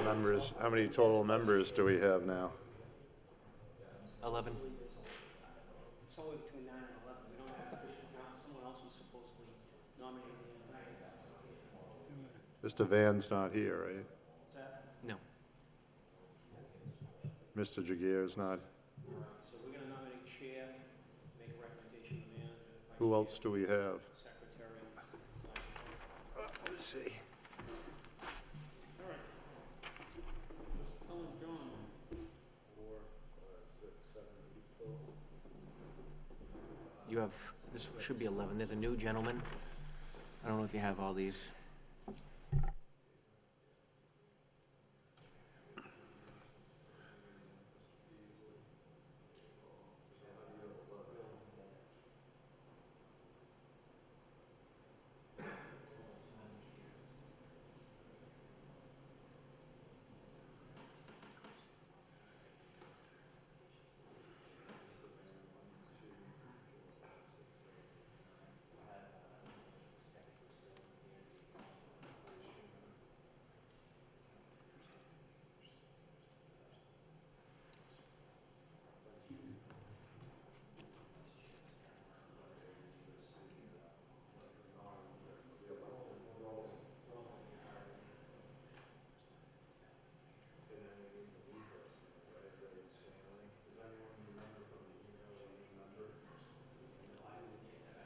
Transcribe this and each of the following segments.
members, how many total members do we have now? 11. It's only between 9 and 11. We don't have official count. Someone else was supposedly nominated the other night. Mr. Van's not here, right? Is that? No. Mr. Jagir's not. So we're going to nominate chair, make a recommendation to manager. Who else do we have? Secretary. Let's see. All right. Just tell him, John. 4, 5, 6, 7, 8 total. You have, this should be 11. There's a new gentleman. I don't know if you have all these.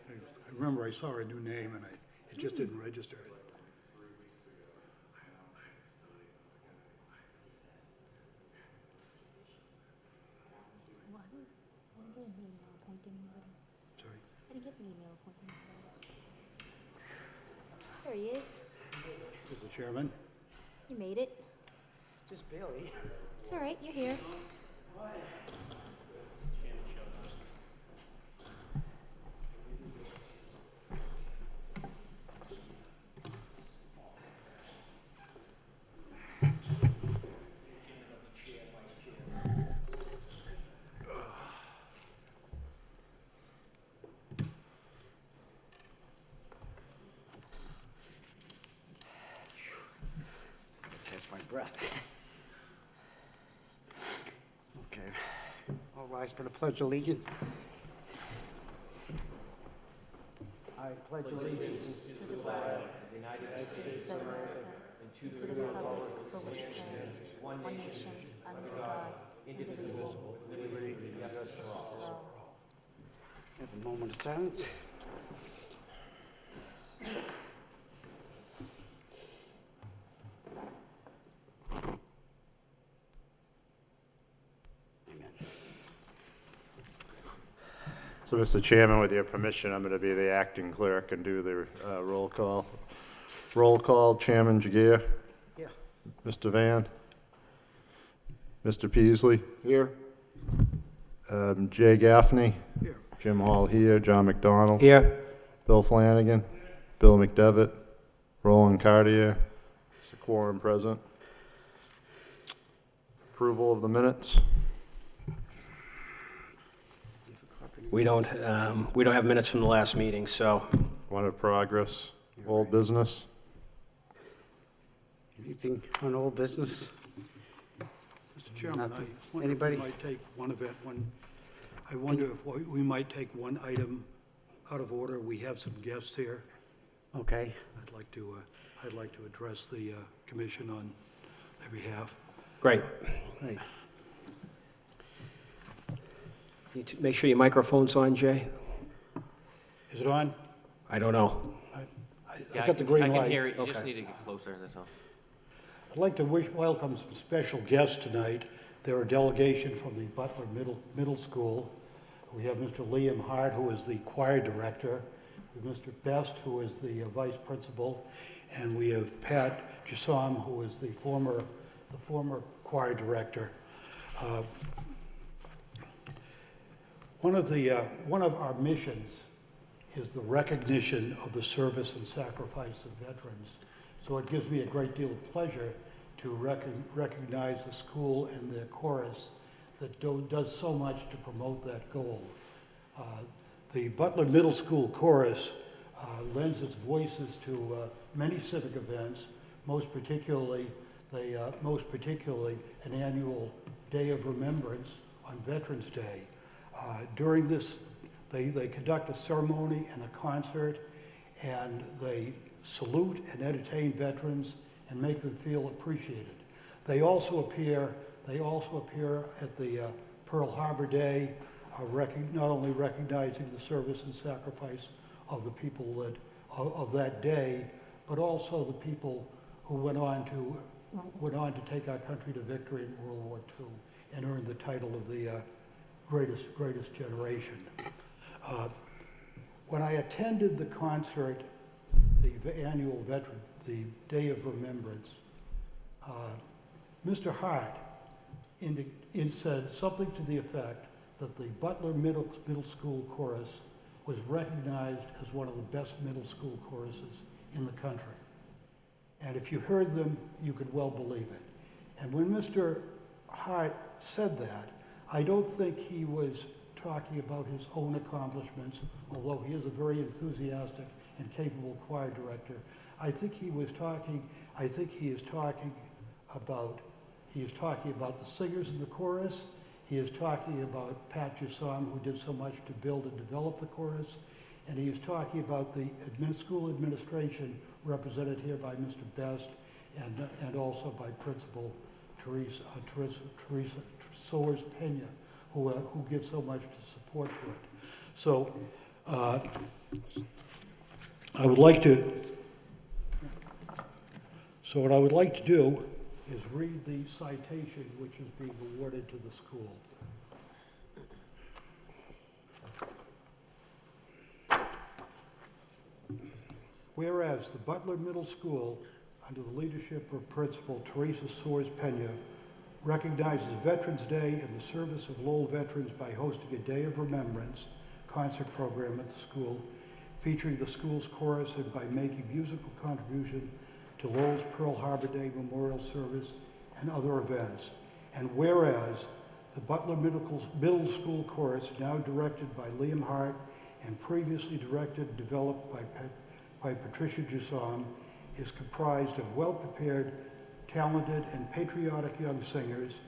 I remember I saw a new name and it just didn't register it. Well, I didn't get an email appointing anybody. Sorry. I didn't get an email appointing anybody. There he is. Mr. Chairman? You made it. Just barely. It's all right. You're here. Catch my breath. Okay. All rise for the Pledge of Allegiance. I pledge allegiance To the flag of the United States of America and to the republic for which it stands, one nation, under God, indivisible, with liberty and justice for all. Have a moment of silence. Amen. So, Mr. Chairman, with your permission, I'm going to be the acting clerk and do the roll call. Roll call, Chairman Jagir, Yeah. Mr. Van, Mr. Peasley, Here. Jay Gaffney, Here. Jim Hall here, John McDonald, Here. Bill Flanagan, Bill McDevitt, Roland Cartier. It's a quorum present. Approval of the minutes. We don't have minutes from the last meeting, so One of progress, old business. Anything on old business? Mr. Chairman, I Nothing. wonder if we Anybody? might take one event, I wonder if we might take one item out of order. We have some guests here. Okay. I'd like to address the commission on their behalf. great. Right. Need to make sure your microphone's on, Jay. Is it on? I don't know. I got the green I light. can hear it. You just Okay. need to get closer, that's all. I'd like to welcome some special guests tonight. They're a delegation from the Butler Middle School. We have Mr. Liam Hart, who is the choir director. We have Mr. Best, who is the vice principal, and we have Pat Jasom, who is the former choir director. One of our missions is the recognition of the service and sacrifice of veterans. So it gives me a great deal of pleasure to recognize the school and their chorus that does so much to promote that goal. The Butler Middle School Chorus lends its voices to many civic events, most particularly most particularly an annual Day of Remembrance on Veterans Day. During this, they conduct a ceremony and a concert, and they salute and entertain veterans and make them feel appreciated. They also appear at the Pearl Harbor Day, not only recognizing the service and sacrifice of the people of that day, but also the people who went on to take our country to victory in World War II and earned the title of the greatest generation. When I attended the concert, the annual the Day of Remembrance, Mr. Hart said something to the effect that the Butler Middle School chorus was recognized as one of the best middle school choruses in the country. And if you heard them, you could well believe it. And when Mr. Hart said that, I don't think he was talking about his own accomplishments, although he is a very enthusiastic and capable choir director. I think he is talking about the singers in the chorus. He is talking about Pat Jusam, who did so much to build and develop the chorus. And he is talking about the school administration represented here by Mr. Best and also by Principal Teresa Soares Pena, who gives so much to support to it. So what I would like to do is read the citation which is being awarded to the school. Whereas the Butler Middle School, under the leadership of Principal Teresa Soares Pena, recognizes Veterans Day and the service of Lowell veterans by hosting a Day of Remembrance concert program at the school, featuring the school's chorus and by making musical contribution to Lowell's Pearl Harbor Day Memorial Service and other events. And whereas the Butler Middle School Chorus, now directed by Liam Hart and previously directed and developed by Patricia Jusam, is comprised of well-prepared, talented, and patriotic young singers,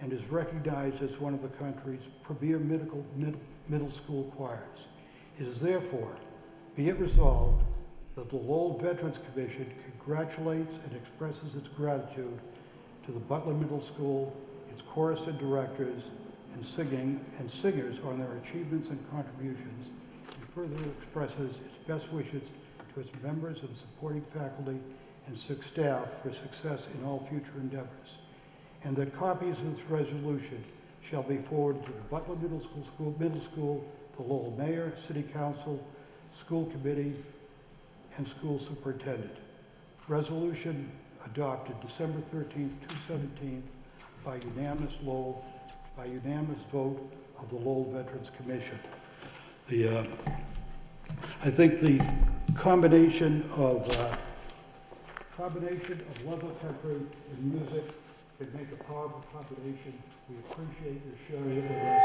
and is recognized as one of the country's premier middle school choirs. It is therefore, be it resolved, that the Lowell Veterans Commission congratulates and expresses its gratitude to the Butler Middle School, its chorus and directors, and singers on their achievements and contributions, and further expresses its best wishes to its members and supporting faculty and staff for success in all future endeavors, and that copies of this resolution shall be forwarded to the Butler Middle School, the Lowell Mayor, City Council, School Committee, and School Superintendent. Resolution adopted December 13th, 2017 by unanimous vote of the Lowell Veterans Commission. I think the combination of love of country and music can make a powerful combination. We appreciate your sharing it with us,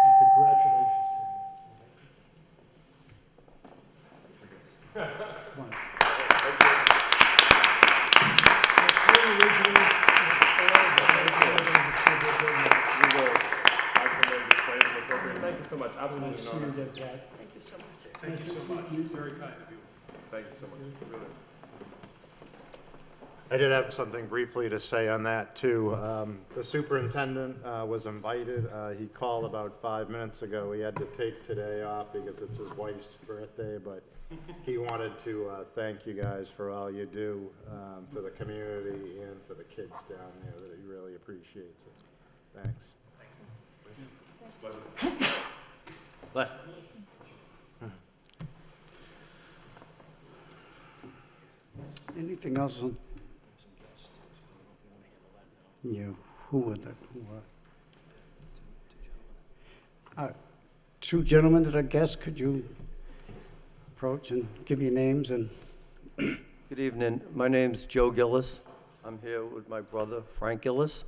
and congratulations to you. Come on. Thank you so much. Absolutely Nice to an see you honor. get that. Thank you so much. Thank you so much. It's very kind of you. Thank you so much. Really. I did have something briefly to say on that, too. The superintendent was invited. He called about 5 minutes ago. He had to take today off because it's his wife's birthday, but he wanted to thank you guys for all you do for the community and for the kids down there, that he really appreciates it. Thanks. Bless. Anything else on? Yeah, who were the, two gentlemen that are guests, could you approach and give your names and? Good evening. My name's Joe Gillis. I'm here with my brother, Frank Gillis.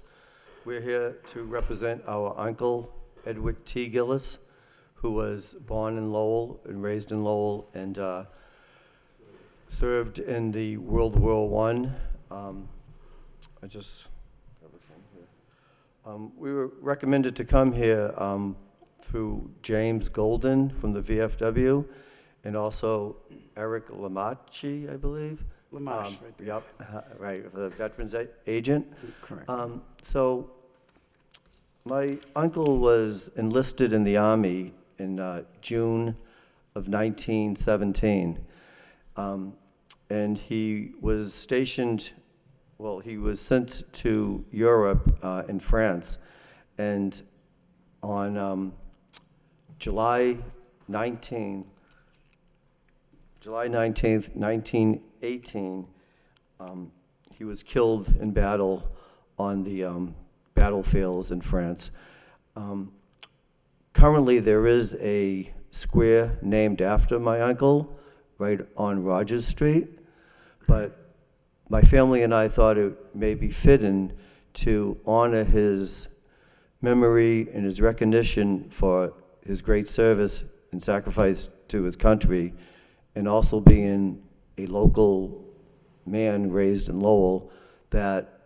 We're here to represent our uncle, Edward T. Gillis, who was born in Lowell and raised in Lowell and served in the World War I. I just, everything here. We were recommended to come here through James Golden from the VFW, and also Eric Lamachi, I believe. Lamarche, right there. Yep, right, the Veterans Agent. Correct. So my uncle was enlisted in the Army in June of 1917. And he was stationed, well, he was sent to Europe in France. And on July 19th, 1918, he was killed in battle on the battlefields in France. Currently, there is a square named after my uncle right on Rogers Street, but my family and I thought it may be fitting to honor his memory and his recognition for his great service and sacrifice to his country, and also being a local man raised in Lowell, that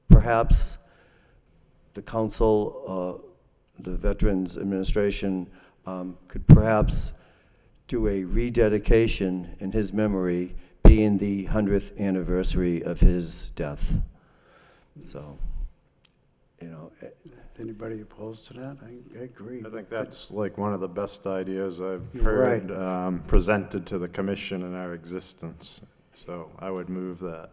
perhaps the council, the Veterans Administration, could perhaps do a rededication in his memory, being the 100th anniversary of his death. So, you know, Anybody opposed to that? I agree. I think that's like one of the best ideas I've You're heard presented to the commission in our existence. So I would move that.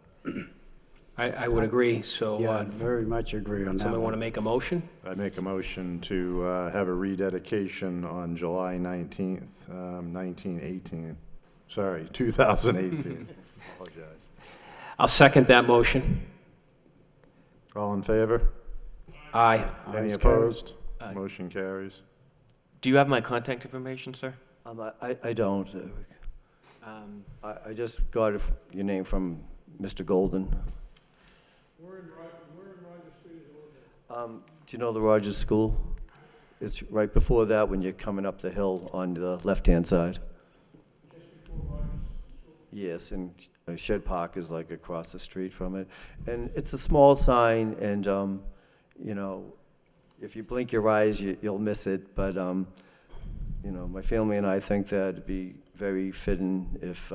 I would agree, so, Yeah, very much agree on that someone want to one. make a motion? I make a motion to have a rededication on July 19th, 1918. Sorry, 2018. Apologize. I'll second that motion. All in favor? Aye. Any Ayes, carried. opposed? Motion carries. Do you have my contact information, sir? I don't. I just got your name from Mr. Golden. Where in Rogers Street is it located? Do you know the Rogers School? It's right before that when you're coming up the hill on the left-hand side. Just before Rogers School? Yes, and Shed Park is like across the street from it. And it's a small sign, and, you know, if you blink your eyes, you'll miss it. But, you know, my family and I think that it'd be very fitting if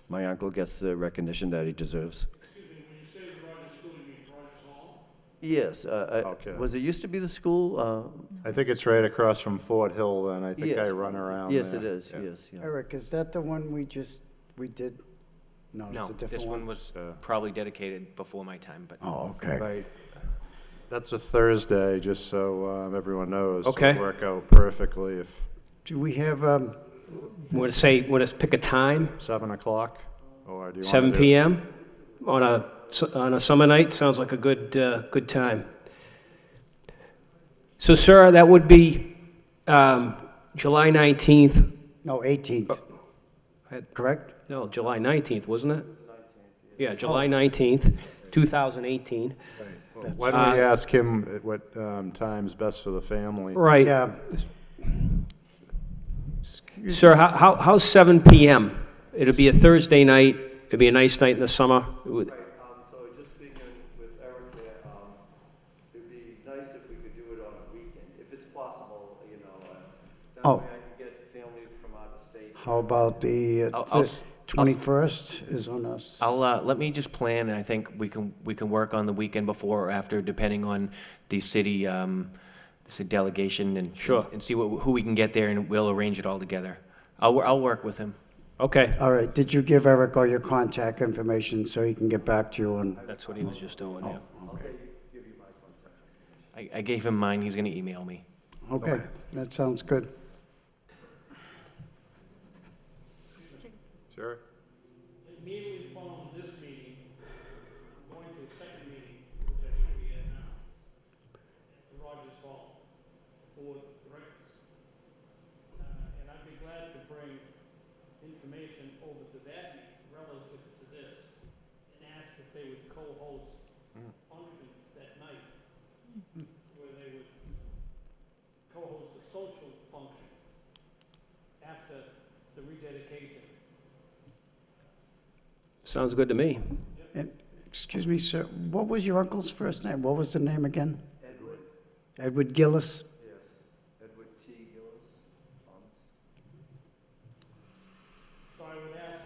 my uncle gets the recognition that he deserves. Excuse me, when you say the Rogers School, you mean Rogers Hall? Yes. Okay. Was it used to be the school? I think it's right across from Fort Hill, and I think I Yes. run around Yes, there. it is, Yeah. yes, yeah. Eric, is that the one we did? No, No, it's a different this one. one was probably dedicated before my time, but Oh, okay. Right. That's a Thursday, just so everyone knows. So Okay. it'll work out perfectly if Do we have, Want to pick a time? 7 o'clock, or do you want 7 PM on a summer night? Sounds like a good time. So, sir, that would be July 19th. no, 18th, correct? No, July 19th, wasn't it? Yeah, July 19th, 2018. Why don't we ask him at what time's best for the family? Right. Yeah. Sir, how's 7 PM? It'll be a Thursday night. It'll be a nice night in the summer. So just speaking with Eric there, it'd be nice if we could do it on a weekend, if it's possible, you know. That Oh. way I can get family from out of state. How about the I'll- 21st is on us? let me just plan, and I think we can work on the weekend before or after, depending on the city delegation and Sure. and see who we can get there, and we'll arrange it all together. I'll work with him. Okay, All right, did you give Eric all your contact information so he can get back to you on? that's what he was just doing, yeah. I gave him mine. He's going to email me. Okay, that sounds good. Sure. Immediately following this meeting, I'm going to a second meeting, which I should be at now, at the Rogers Hall, Board of Directors. And I'd be glad to bring information over to that meeting relative to this, and ask if they would co-host function that night, where they would co-host a social function after the rededication. Sounds good to me. Excuse me, sir, what was your uncle's first name? What was the name again? Edward. Edward Gillis? Yes, Edward T. Gillis, Thomas. So I would ask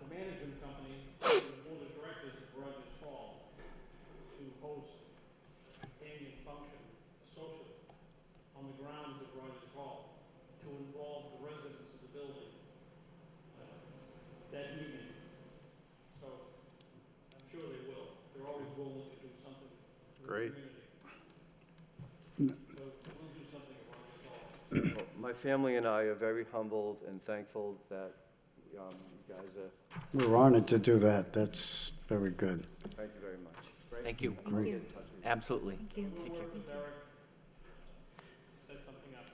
the management company, the board of directors of Rogers Hall, to host annual function, social, on the grounds of Rogers Hall, to involve the residents of the building that evening. So I'm sure they will. They're always willing to do something for the Great. community. So we'll do something at Rogers Hall. Well, my family and I are very humbled and thankful that you guys are, We're honored to do that. That's very good. thank you very much. Thank you. Thank you. Absolutely. Thank you. We'll work with Eric to set something up.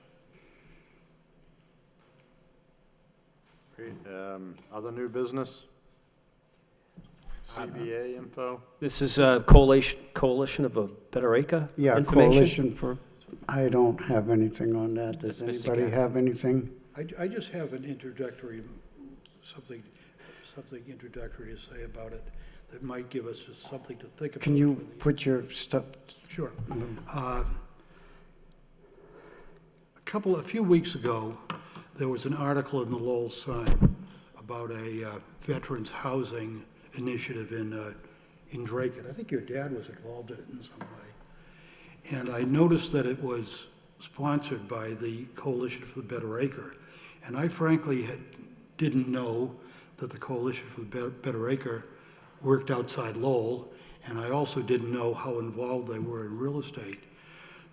Great. Other new business? CBA info? This is a coalition of a Better Acre Yeah, information? Coalition for, I don't have anything on that. Does That's Mr. anybody Guy. have anything? I just have an introductory, something introductory to say about it that might give us just something to think about. Can you for the- put your stuff? Sure. A few weeks ago, there was an article in the Lowell Sun about a veterans housing initiative in Drake. I think your dad was involved in it in some way. And I noticed that it was sponsored by the Coalition for the Better Acre. And I frankly didn't know that the Coalition for the Better Acre worked outside Lowell, and I also didn't know how involved they were in real estate.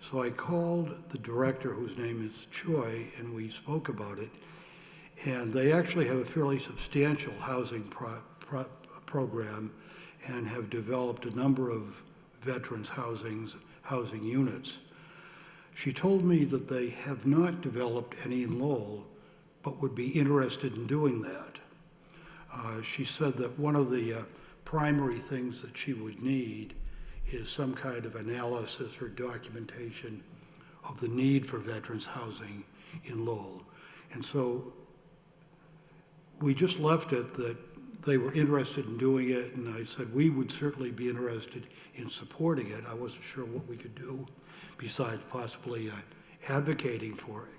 So I called the director, whose name is Choi, and we spoke about it. And they actually have a fairly substantial housing program and have developed a number of veterans housing units. She told me that they have not developed any in Lowell, but would be interested in doing that. She said that one of the primary things that she would need is some kind of analysis or documentation of the need for veterans housing in Lowell. And so we just left it that they were interested in doing it, and I said we would certainly be interested in supporting it. I wasn't sure what we could do besides possibly advocating for it.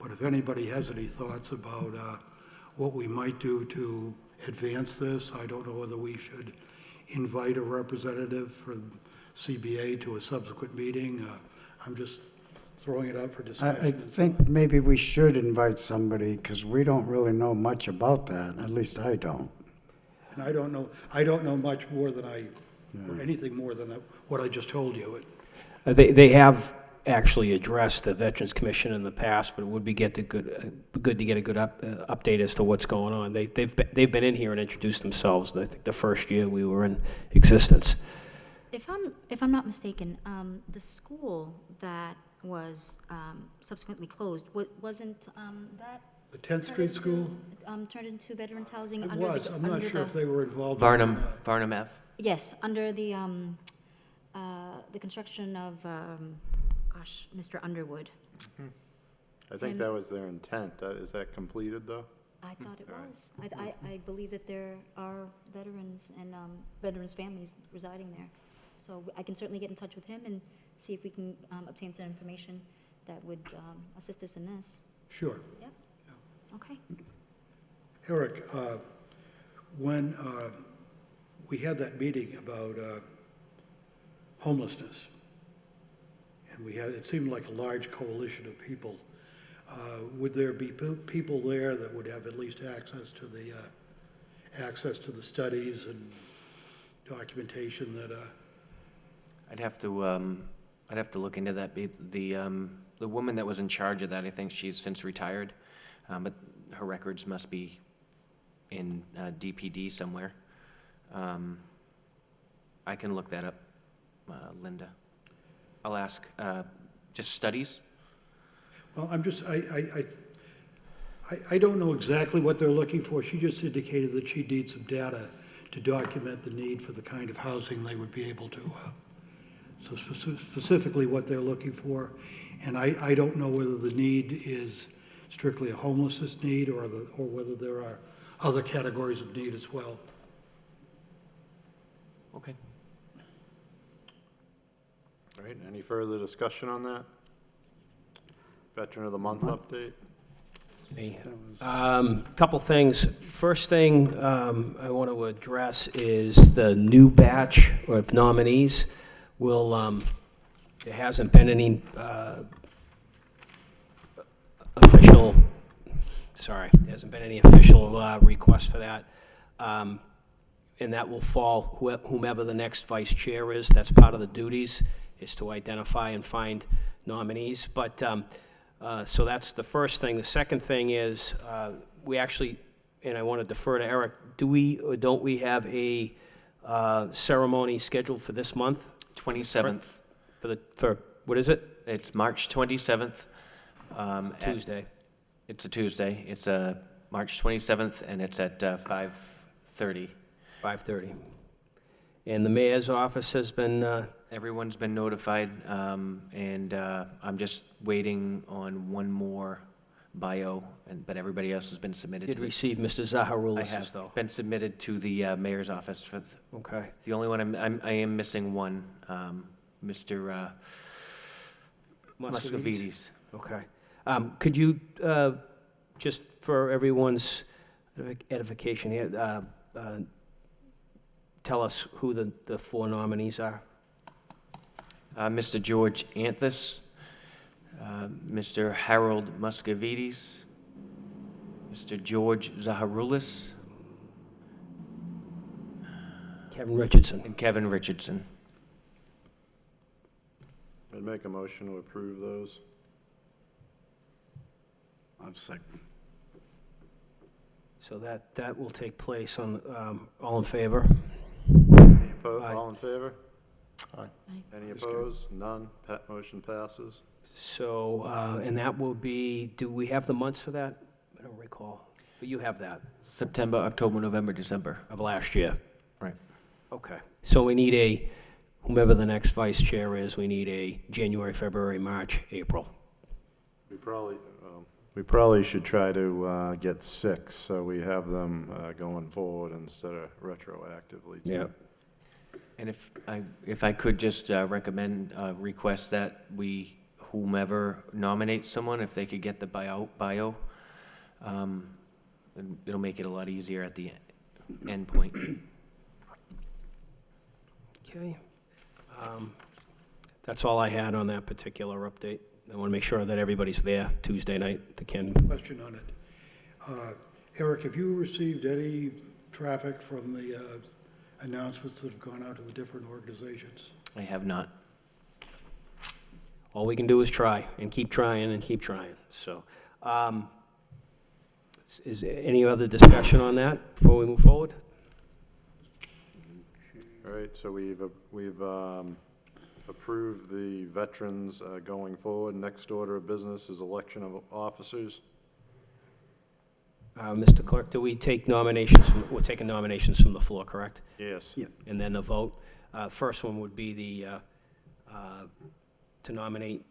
But if anybody has any thoughts about what we might do to advance this, I don't know whether we should invite a representative from CBA to a subsequent meeting. I'm just throwing it out for discussion. I think maybe we should invite somebody, because we don't really know much about that. At least I don't. And I don't know much more than or anything more than what I just told you. They have actually addressed the Veterans Commission in the past, but it would be good to get a good update as to what's going on. They've been in here and introduced themselves, I think the first year we were in existence. If I'm not mistaken, the school that was subsequently closed, wasn't that? The 10th Street School? Turned into veterans housing It under the... was. I'm not sure if they were involved. Varnum Ave. Yes, under the construction of, Mr. Underwood. I think that was their intent. Is that completed, though? I thought it was. I believe that there are veterans and veterans' families residing there. So I can certainly get in touch with him and see if we can obtain some information that would assist us in this. Sure. Yep. Okay. Eric, when we had that meeting about homelessness, and it seemed like a large coalition of people, would there be people there that would have at least access to the studies and documentation that? I'd have to look into that. The woman that was in charge of that, I think she's since retired, but her records must be in DPD somewhere. I can look that up, Linda. I'll ask. Just studies? Well, I don't know exactly what they're looking for. She just indicated that she needs some data to document the need for the kind of housing they would be able to, so specifically what they're looking for. And I don't know whether the need is strictly a homelessness need or whether there are other categories of need as well. Okay. All right, any further discussion on that? Veteran of the Month update? Me. Couple things. First thing I want to address is the new batch of nominees. There hasn't been any official, there hasn't been any official request for that. And that will fall whomever the next vice chair is. That's part of the duties, is to identify and find nominees. But so that's the first thing. The second thing is, we actually, and I want to defer to Eric, do we or don't we have a ceremony scheduled for this month? 27th. For what is it? It's March 27th. Tuesday. It's a Tuesday. It's March 27th, and it's at 5:30. 5:30. And the mayor's office has been, Everyone's been notified, and I'm just waiting on one more bio, but everybody else has been submitted. did to receive Mr. I Zaharoulis, have though. been submitted to the mayor's office. For Okay. the only one I am missing one, Mr. Muscovides. Okay. Could you, just for everyone's edification here, tell us who the four nominees are? Mr. George Anthus, Mr. Harold Muscovides, Mr. George Zaharoulis, Kevin Richardson. and Kevin Richardson. I'd make a motion to approve those. I'll second. So that will take place on, all in favor? Aye. All in favor? Aye. Any opposed? None. Motion passes. So, and that will be, do we have the months for that? I don't recall. But you have that, September, October, November, December. of last year. Right. Okay. So we need whomever the next vice chair is, we need a January, February, March, April. We probably should try to get 6, so we have them going forward instead of retroactively. too. Yeah. And if I could just request that whomever nominates someone, if they could get the bio, and it'll make it a lot easier at the end point. Okay. That's all I had on that particular update. I want to make sure that everybody's there Tuesday night, that can. Question on it. Eric, have you received any traffic from the announcements that have gone out to the different organizations? I have not. All we can do is try, and keep trying, and keep trying. So, is there any other discussion on that before we move forward? All right, so we've approved the veterans going forward. Next order of business is election of officers. Mr. Clerk, do we take nominations we're taking nominations from the floor, correct? Yes. Yeah. And then the vote. First one would be to nominate,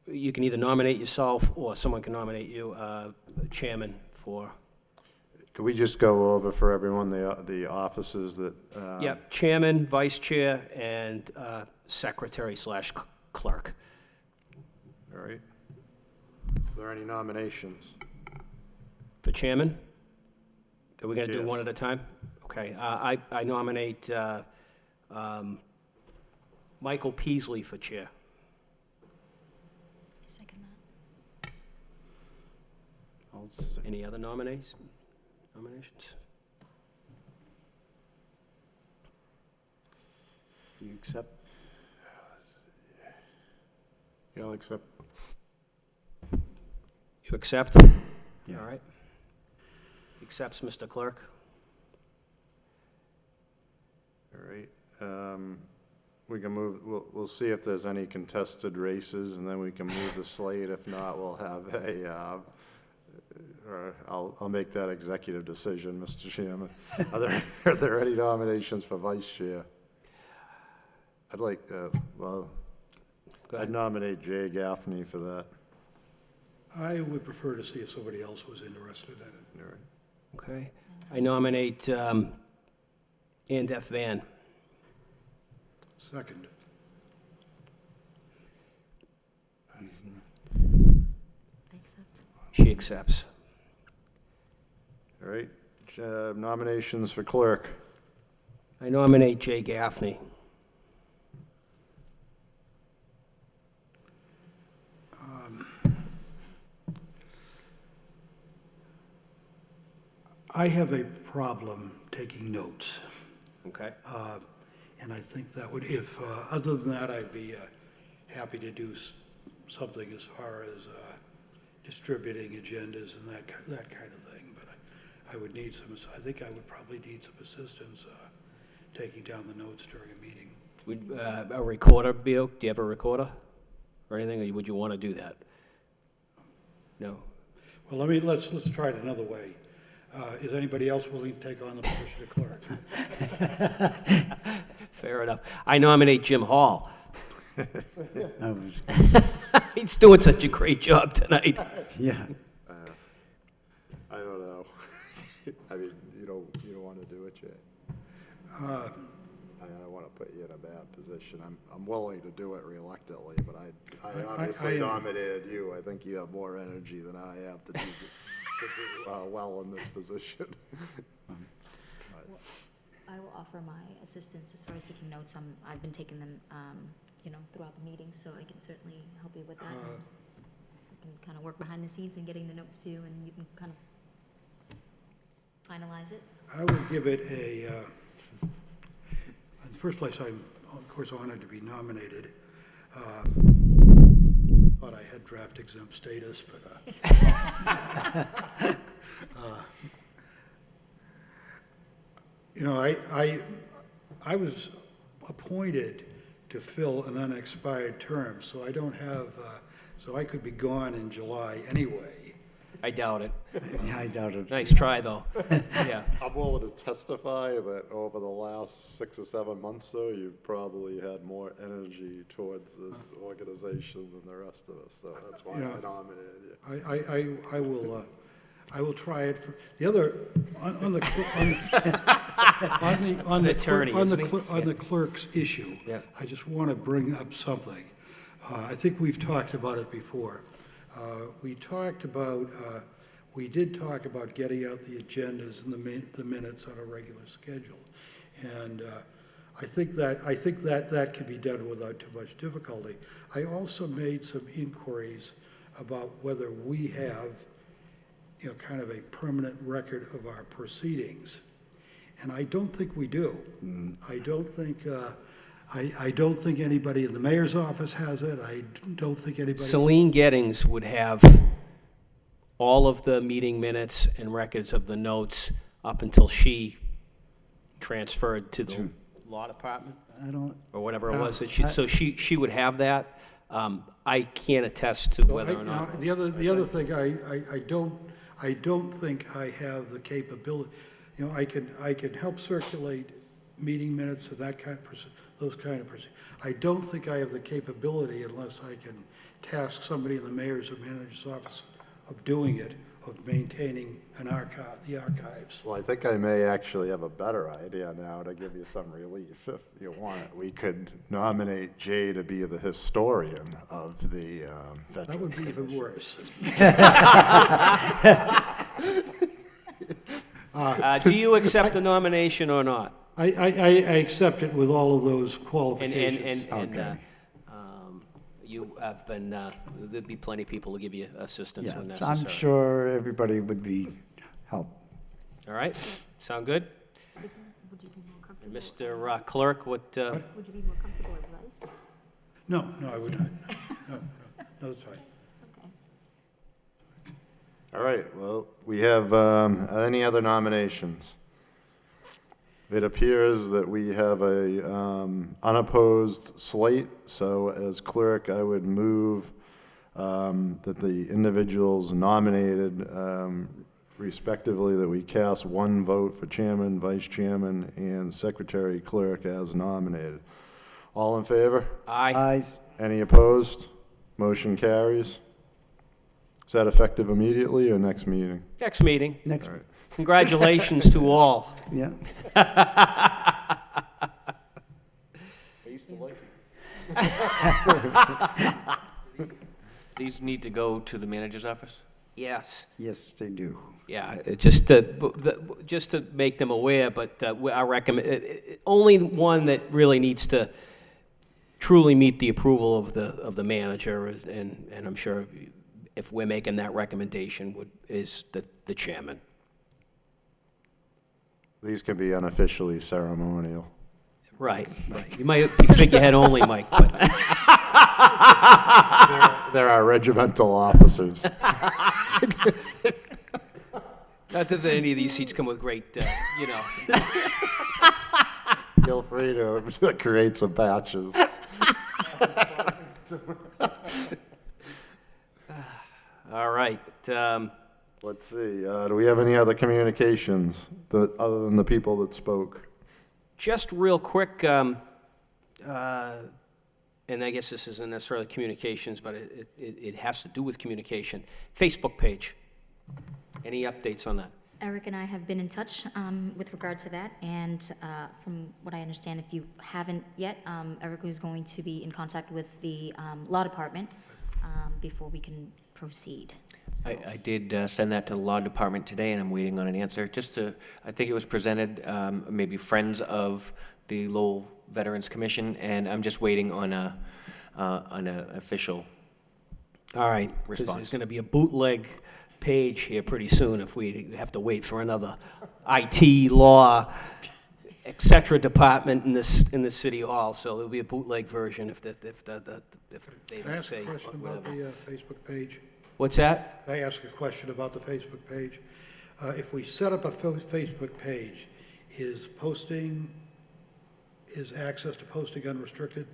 you can either nominate yourself, or someone can nominate you, chairman for. Could we just go over for everyone the offices that? Yep, chairman, vice chair, and secretary/clerk. All right. Are there any nominations? For chairman? Are we going to do Yes. one at a time? Okay, I nominate Michael Peasley for chair. Second that. I'll second. Any other nominations? You accept? Yeah, I'll accept. You accept? Yeah. All right. Accepts, Mr. Clerk. All right. We can move, we'll see if there's any contested races, and then we can move the slate. If not, we'll have I'll make that executive decision, Mr. Chairman. Are there any nominations for vice chair? I'd like, Go I'd ahead. nominate Jay Gaffney for that. I would prefer to see if somebody else was interested in it. All right. Okay. I nominate Ann Death Van. Second. I accept. She accepts. All right, nominations for clerk. I nominate Jay Gaffney. I have a problem taking notes. Okay. And I think that would, if, other than that, I'd be happy to do something as far as distributing agendas and that kind of thing. But I would need some, I think I would probably need some assistance taking down the notes during a meeting. Would a recorder be, do you have a recorder or anything, or would you want to do that? No? Well, let's try it another way. Is anybody else willing to take on the position of clerk? Fair enough. I nominate Jim Hall. I was, He's doing such a great job tonight. yeah. I don't know. I mean, you don't want to do it, Jay. I don't want to put you in a bad position. I'm willing to do it reluctantly, but I obviously nominated you. I think you have more energy than I have to do well in this position. I will offer my assistance as far as taking notes. I've been taking them, throughout the meeting, so I can certainly help you with that. I can kind of work behind the scenes and getting the notes to you, and you can kind of finalize it. I will give it a, in the first place, I'm, of course, honored to be nominated. I thought I had draft exempt status, but I was appointed to fill an unexpired term, so I don't have, so I could be gone in July anyway. I doubt it. Yeah, I doubt it. Nice try, though. Yeah. I'm willing to testify that over the last 6 or 7 months, though, you've probably had more energy towards this organization than the rest of us, so that's why I nominated you. I will try it. The other, on the attorney, isn't he? on the clerk's issue, Yeah. I just want to bring up something. I think we've talked about it before. We did talk about getting out the agendas and the minutes on a regular schedule. And I think that can be done without too much difficulty. I also made some inquiries about whether we have, kind of a permanent record of our proceedings. And I don't think we do. I don't think anybody in the mayor's office has it. I don't think anybody. Celine Gettings would have all of the meeting minutes and records of the notes up until she transferred to the law department I don't, or whatever it was. So she would have that. I can't attest to whether or not. The other thing, I don't think I have the capability. I can help circulate meeting minutes and that kind of those kind of procedures. I don't think I have the capability unless I can task somebody in the mayor's or manager's office of doing it, of maintaining the archives. Well, I think I may actually have a better idea now to give you some relief, if you want it. We could nominate Jay to be the historian of the Veterans That would be even worse. Do you accept the nomination or not? I accept it with all of those qualifications. Okay. You have been, there'd be plenty of people to give you assistance yeah, when so necessary. I'm sure everybody would be help. All right, sound good? Would you be more comfortable? Mr. Clerk, what, Would you be more comfortable with Rice? No, I would not. No, that's fine. Okay. All right, well, we have any other nominations? It appears that we have a unopposed slate, so as clerk, I would move that the individuals nominated respectively, that we cast one vote for chairman, vice chairman, and secretary clerk as nominated. All in favor? aye. Ayes. Any opposed? Motion carries. Is that effective immediately or next meeting? Next meeting. Next, All right. Congratulations to all. yeah. used to like you. These need to go to the manager's office? Yes. Yes, they do. Yeah, just to make them aware, but I recommend, only one that really needs to truly meet the approval of the manager, and I'm sure if we're making that recommendation, is the chairman. These can be unofficially ceremonial. Right. You might be figurehead only, Mike, but There are regimental officers. not that any of these seats come with great, Feel free to create some patches. All right. Let's see, do we have any other communications other than the people that spoke? Just real quick, and I guess this isn't necessarily communications, but it has to do with communication. Facebook page. Any updates on that? Eric and I have been in touch with regard to that, and from what I understand, if you haven't yet, Eric is going to be in contact with the law department before we can proceed. So, I did send that to the law department today, and I'm waiting on an answer. I think it was presented, maybe friends of the Lowell Veterans Commission, and I'm just waiting on an official All right. 'Cause response. there's going to be a bootleg page here pretty soon if we have to wait for another IT, law, et cetera department in the city hall. So there'll be a bootleg version if they Can I ask say a question about the Facebook page? What's that? Can I ask a question about the Facebook page? If we set up a Facebook page, is access to posting unrestricted?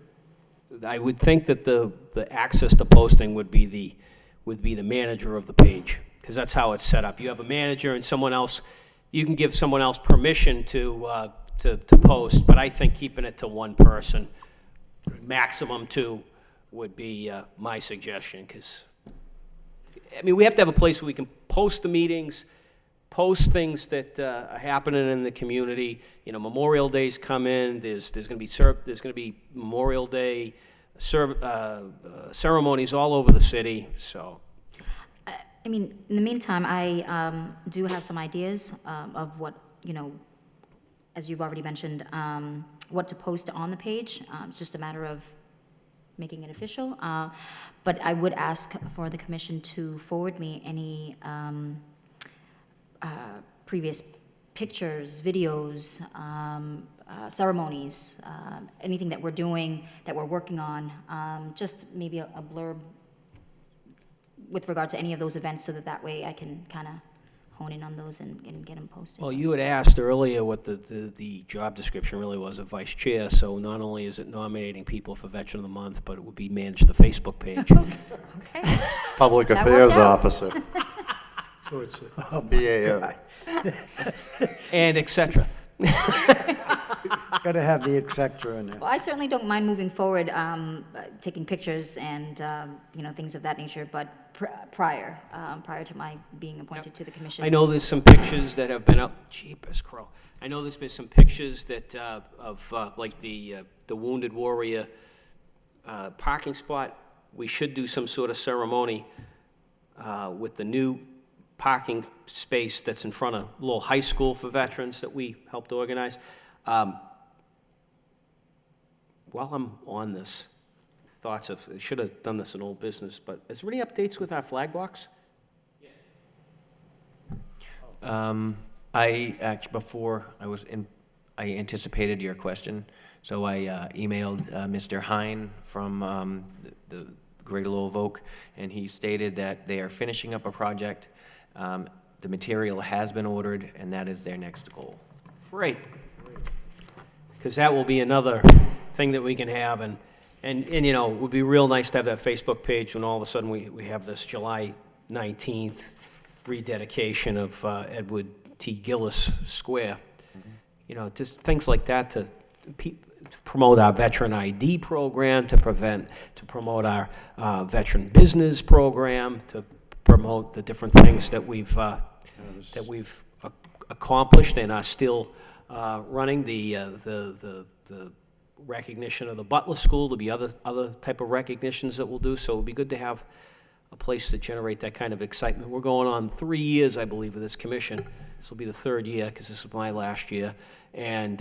I would think that the access to posting would be the manager of the page, because that's how it's set up. You have a manager and someone else. You can give someone else permission to post, but I think keeping it to one person, maximum two, would be my suggestion. Because I mean, we have to have a place where we can post the meetings, post things that are happening in the community. You know, Memorial Day's come in. There's going to be Memorial Day ceremonies all over the city. So, I mean, in the meantime, I do have some ideas of what, as you've already mentioned, what to post on the page. It's just a matter of making it official. But I would ask for the commission to forward me any previous pictures, videos, ceremonies, anything that we're doing, that we're working on, just maybe a blurb with regard to any of those events, so that way I can kind of hone in on those and get them posted. well, you had asked earlier what the job description really was of vice chair. So not only is it nominating people for Veteran of the Month, but it would be manage the Facebook page. Okay. Public That Affairs worked out. Officer, So it's, BAO. And et cetera. Got to have the et cetera in there. Well, I certainly don't mind moving forward, taking pictures and, things of that nature, but prior to my being appointed to the commission. I know there's some pictures that have been up. Jeepers crow! I know there's been some pictures that of like the Wounded Warrior parking spot. We should do some sort of ceremony with the new parking space that's in front of Lowell High School for veterans that we helped organize. While I'm on this, I should have done this in old business, but is there any updates with our flag box? I anticipated your question, so I emailed Mr. Hine from the Greater Lowell Voc, and he stated that they are finishing up a project. The material has been ordered, and that is their next goal. Great. Because that will be another thing that we can have, and it would be real nice to have that Facebook page when all of a sudden we have this July 19th rededication of Edward T. Gillis Square. Just things like that to promote our veteran ID program, to promote our veteran business program, to promote the different things that we've accomplished and are still running. The recognition of the Butler School, there'll be other type of recognitions that we'll do, so it'll be good to have a place to generate that kind of excitement. We're going on 3 years, I believe, of this commission. This will be the third year, because this is my last year, and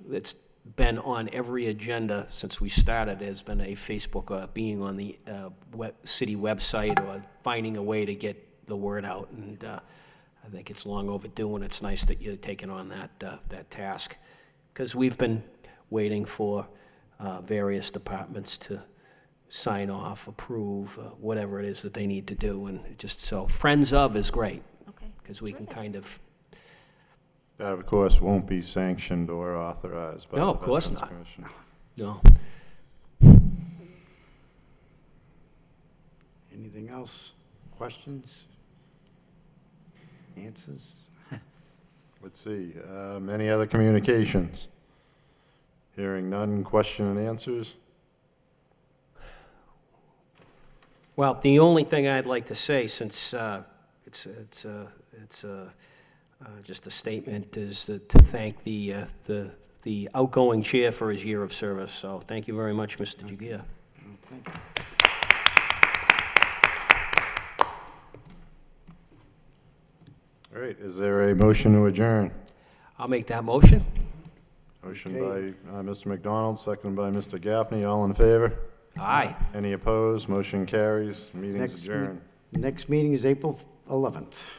it's been on every agenda since we started. There's been a Facebook, being on the city website, or finding a way to get the word out, and I think it's long overdue, and it's nice that you're taking on that task, because we've been waiting for various departments to sign off, approve, whatever it is that they need to do, and just so Friends of is great, Okay. because we can kind of, That, of course, won't be sanctioned or authorized by No, the of course Veterans not. Commission. no. Anything else? Questions? Answers? Let's see, any other communications? Hearing none, question and answers? Well, the only thing I'd like to say, since it's just a statement, is to thank the outgoing chair for his year of service. So thank you very much, Mr. Jagia. Thank you. All right, is there a motion to adjourn? I'll make that motion. Motion Okay. by Mr. McDonald, seconded by Mr. Gaffney, all in favor? Aye. Any opposed? Motion carries, meeting's Next adjourned. Next meeting is April 11th.